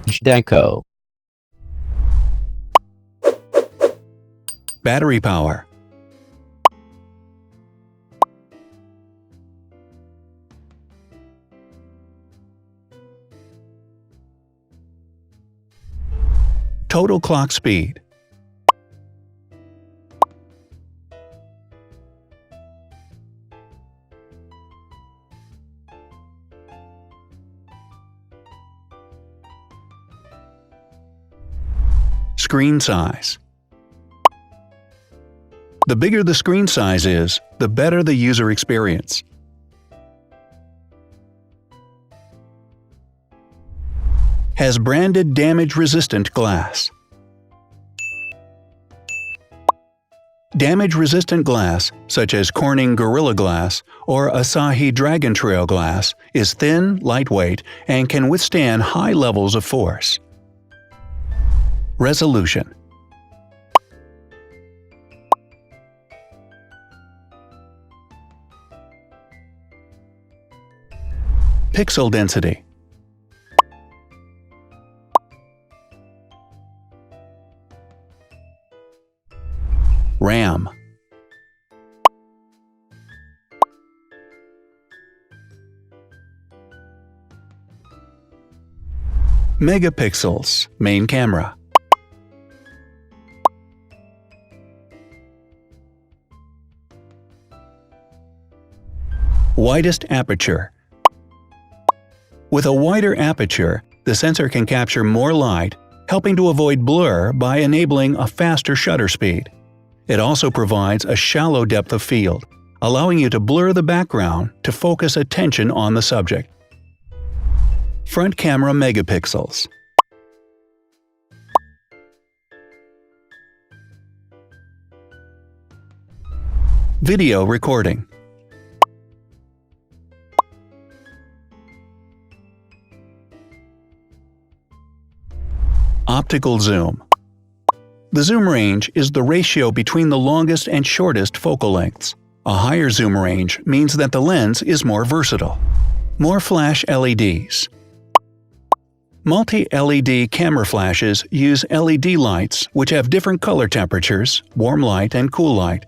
Deco. Battery power. Total clock speed. Screen size. The bigger the screen size is, the better the user experience. Has branded damage-resistant glass. Damage-resistant glass, such as Corning Gorilla Glass or Asahi Dragon Trail glass, is thin, lightweight, and can withstand high levels of force. Resolution. Pixel density. RAM. Megapixels, main camera. Widest aperture. With a wider aperture, the sensor can capture more light, helping to avoid blur by enabling a faster shutter speed. It also provides a shallow depth of field, allowing you to blur the background to focus attention on the subject. Front camera megapixels. Video recording. Optical zoom. The zoom range is the ratio between the longest and shortest focal lengths. A higher zoom range means that the lens is more versatile. More flash LEDs. Multi-LED camera flashes use LED lights which have different color temperatures, warm light and cool light,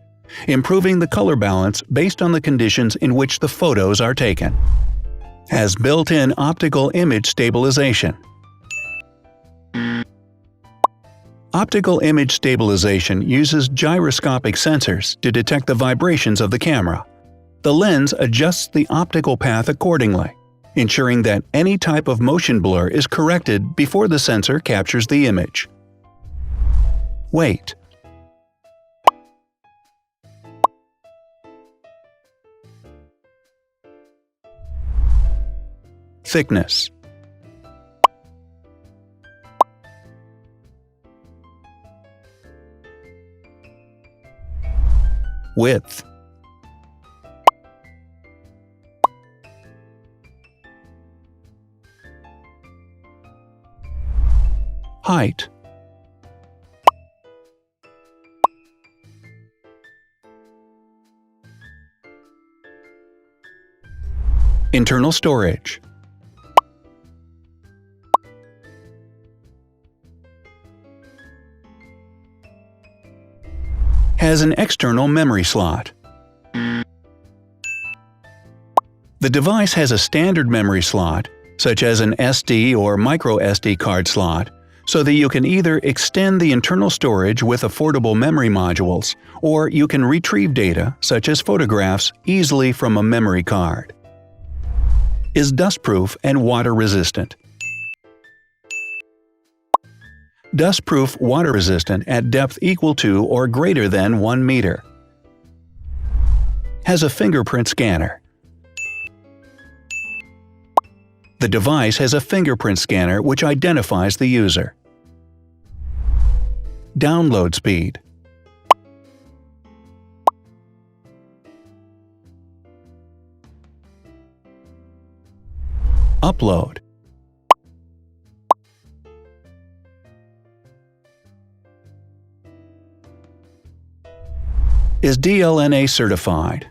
improving the color balance based on the conditions in which the photos are taken. Has built-in optical image stabilization. Optical image stabilization uses gyroscopic sensors to detect the vibrations of the camera. The lens adjusts the optical path accordingly, ensuring that any type of motion blur is corrected before the sensor captures the image. Weight. Thickness. Width. Height. Internal storage. Has an external memory slot. The device has a standard memory slot, such as an SD or micro SD card slot, so that you can either extend the internal storage with affordable memory modules, or you can retrieve data, such as photographs, easily from a memory card. Is dustproof and water-resistant. Dustproof water-resistant at depth equal to or greater than 1 meter. Has a fingerprint scanner. The device has a fingerprint scanner which identifies the user. Download speed. Upload. Is DLNA certified.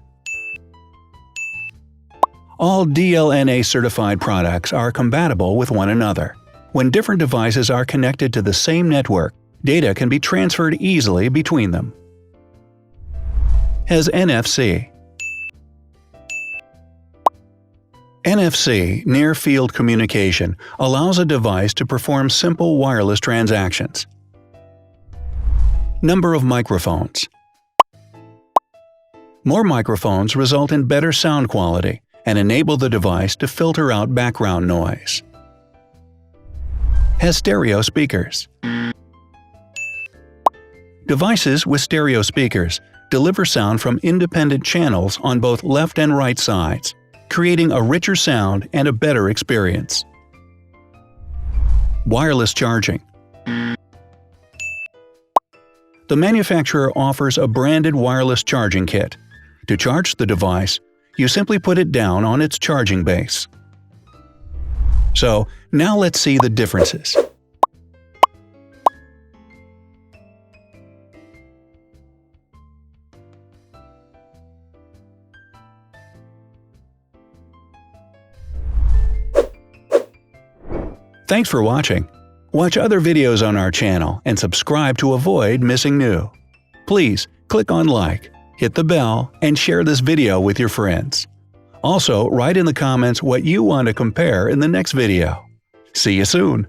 All DLNA certified products are compatible with one another. When different devices are connected to the same network, data can be transferred easily between them. Has NFC. NFC, near-field communication, allows a device to perform simple wireless transactions. Number of microphones. More microphones result in better sound quality and enable the device to filter out background noise. Has stereo speakers. Devices with stereo speakers deliver sound from independent channels on both left and right sides, creating a richer sound and a better experience. Wireless charging. The manufacturer offers a branded wireless charging kit. To charge the device, you simply put it down on its charging base. So, now let's see the differences. Thanks for watching. Watch other videos on our channel and subscribe to avoid missing new. Please click on like, hit the bell, and share this video with your friends. Also, write in the comments what you want to compare in the next video. See you soon!